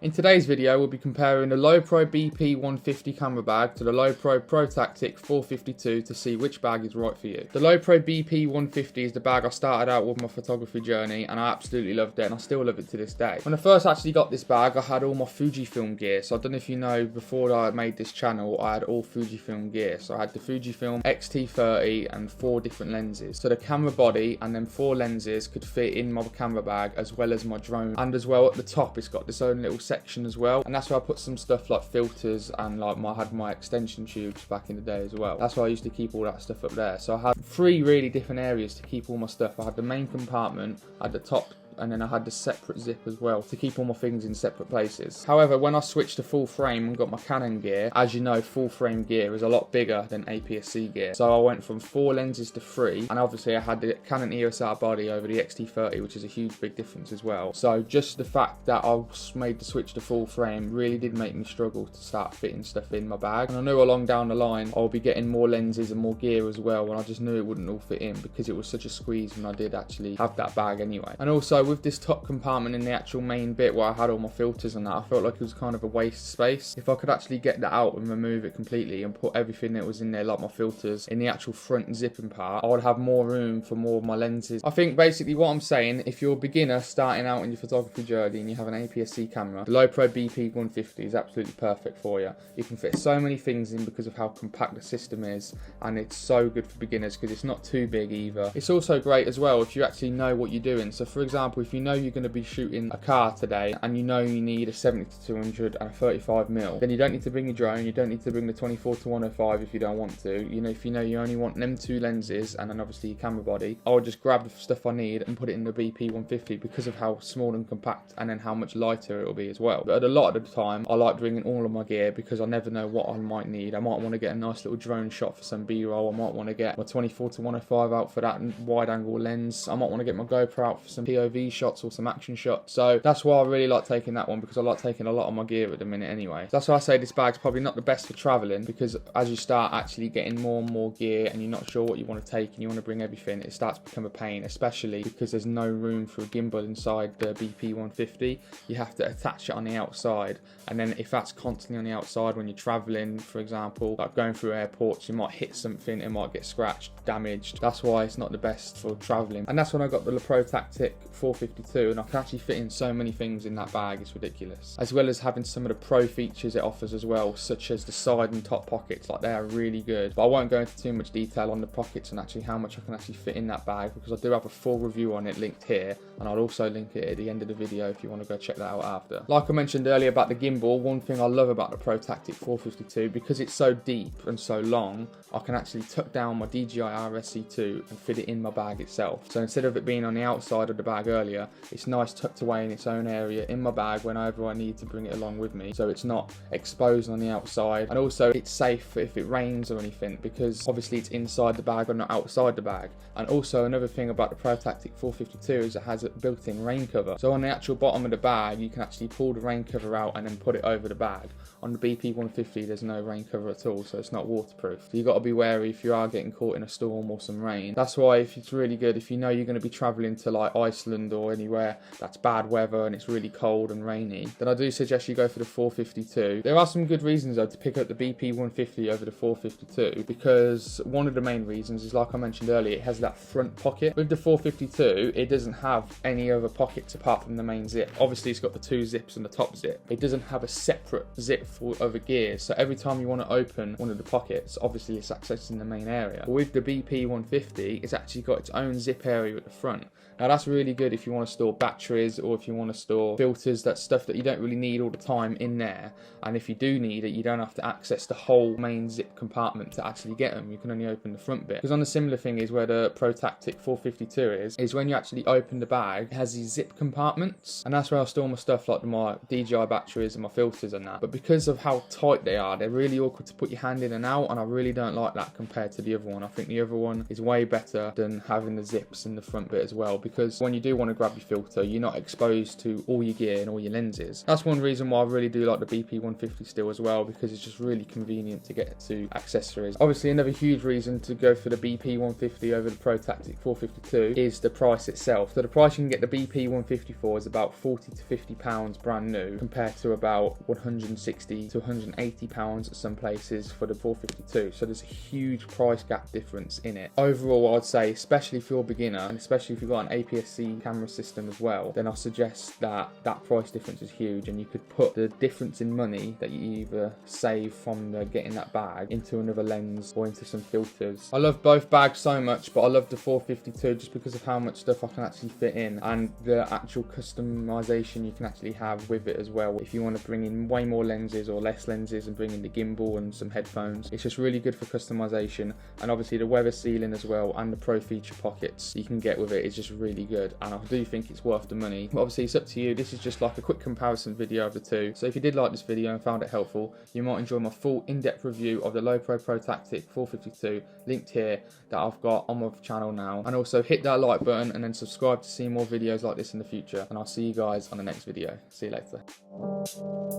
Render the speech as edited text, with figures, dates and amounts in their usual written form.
In today's video, we'll be comparing the Lowepro BP 150 camera bag to the Lowepro ProTactic 452 to see which bag is right for you. The Lowepro BP 150 is the bag I started out with my photography journey, and I absolutely loved it, and I still love it to this day. When I first actually got this bag, I had all my Fujifilm gear. So I don't know if you know, before I made this channel, I had all Fujifilm gear. So I had the Fujifilm X-T30 and 4 different lenses. So the camera body and then 4 lenses could fit in my camera bag, as well as my drone. And as well, at the top, it's got this own little section as well, and that's where I put some stuff like filters and like I had my extension tubes back in the day as well. That's why I used to keep all that stuff up there. So I had 3 really different areas to keep all my stuff. I had the main compartment at the top, and then I had the separate zip as well to keep all my things in separate places. However, when I switched to full frame and got my Canon gear, as you know, full frame gear is a lot bigger than APS-C gear. So I went from 4 lenses to 3, and obviously I had the Canon EOS R body over the X-T30, which is a huge big difference as well. So just the fact that I made the switch to full frame really did make me struggle to start fitting stuff in my bag. And I knew along down the line I'll be getting more lenses and more gear as well, and I just knew it wouldn't all fit in because it was such a squeeze when I did actually have that bag anyway. And also with this top compartment in the actual main bit where I had all my filters and that, I felt like it was kind of a waste space. If I could actually get that out and remove it completely and put everything that was in there, like my filters, in the actual front zipping part, I would have more room for more of my lenses. I think basically what I'm saying, if you're a beginner starting out in your photography journey and you have an APS-C camera, the Lowepro BP 150 is absolutely perfect for you. You can fit so many things in because of how compact the system is, and it's so good for beginners because it's not too big either. It's also great as well if you actually know what you're doing. So for example, if you know you're going to be shooting a car today and you know you need a 70-200 and a 35mm, then you don't need to bring your drone, you don't need to bring the 24-105 if you don't want to. You know, if you know you only want them 2 lenses and then obviously your camera body, I would just grab the stuff I need and put it in the BP 150 because of how small and compact and then how much lighter it will be as well. But a lot of the time I like bringing all of my gear because I never know what I might need. I might want to get a nice little drone shot for some B-roll, I might want to get my 24-105 out for that wide angle lens, I might want to get my GoPro out for some POV shots or some action shot. So that's why I really like taking that one, because I like taking a lot of my gear at the minute anyway. So that's why I say this bag's probably not the best for traveling, because as you start actually getting more and more gear and you're not sure what you want to take and you want to bring everything, it starts to become a pain, especially because there's no room for a gimbal inside the BP 150. You have to attach it on the outside, and then if that's constantly on the outside when you're traveling, for example, like going through airports, you might hit something, it might get scratched, damaged. That's why it's not the best for traveling. And that's when I got the ProTactic 452, and I can actually fit in so many things in that bag, it's ridiculous. As well as having some of the pro features it offers as well, such as the side and top pockets, like they are really good. But I won't go into too much detail on the pockets and actually how much I can actually fit in that bag, because I do have a full review on it linked here, and I'll also link it at the end of the video if you want to go check that out after. Like I mentioned earlier about the gimbal, one thing I love about the ProTactic 452, because it's so deep and so long, I can actually tuck down my DJI RSC2 and fit it in my bag itself. So instead of it being on the outside of the bag earlier, it's nice tucked away in its own area in my bag whenever I need to bring it along with me, so it's not exposed on the outside. And also it's safe if it rains or anything, because obviously it's inside the bag and not outside the bag. And also another thing about the ProTactic 452 is it has a built-in rain cover. So on the actual bottom of the bag, you can actually pull the rain cover out and then put it over the bag. On the BP 150, there's no rain cover at all, so it's not waterproof. So you got to be wary if you are getting caught in a storm or some rain. That's why if it's really good, if you know you're going to be traveling to like Iceland or anywhere that's bad weather and it's really cold and rainy, then I do suggest you go for the 452. There are some good reasons though to pick up the BP 150 over the 452, because one of the main reasons is, like I mentioned earlier, it has that front pocket. With the 452, it doesn't have any other pockets apart from the main zip. Obviously it's got the 2 zips and the top zip. It doesn't have a separate zip for other gears, so every time you want to open one of the pockets, obviously it's accessing the main area. But with the BP 150, it's actually got its own zip area at the front. Now that's really good if you want to store batteries, or if you want to store filters, that's stuff that you don't really need all the time in there. And if you do need it, you don't have to access the whole main zip compartment to actually get them. You can only open the front bit. Because on the similar thing is where the ProTactic 452 is when you actually open the bag, it has these zip compartments, and that's where I store my stuff like my DJI batteries and my filters and that. But because of how tight they are, they're really awkward to put your hand in and out, and I really don't like that compared to the other one. I think the other one is way better than having the zips in the front bit as well, because when you do want to grab your filter, you're not exposed to all your gear and all your lenses. That's one reason why I really do like the BP 150 still as well, because it's just really convenient to get to accessories. Obviously another huge reason to go for the BP 150 over the ProTactic 452 is the price itself. So the price price you can get the BP 150 for is about £40 to £50 brand new, compared to about £160 to £180 at some places for the 452. So there's a huge price gap difference in it. Overall, I'd say, especially if you're a beginner, and especially if you've got an APS-C camera system as well, then I suggest that that price difference is huge, and you could put the difference in money that you either save from getting that bag into another lens or into some filters. I love both bags so much, but I love the 452 just because of how much stuff I can actually fit in, and the actual customization you can actually have with it as well. If you want to bring in way more lenses or less lenses and bring in the gimbal and some headphones, it's just really good for customization. And obviously the weather sealing as well, and the pro feature pockets you can get with it is just really good, and I do think it's worth the money. But obviously it's up to you. This is just like a quick comparison video of the two. So if you did like this video and found it helpful, you might enjoy my full in-depth review of the Lowepro ProTactic 452 linked here that I've got on my channel now. And also hit that like button and then subscribe to see more videos like this in the future, and I'll see you guys on the next video. See you later.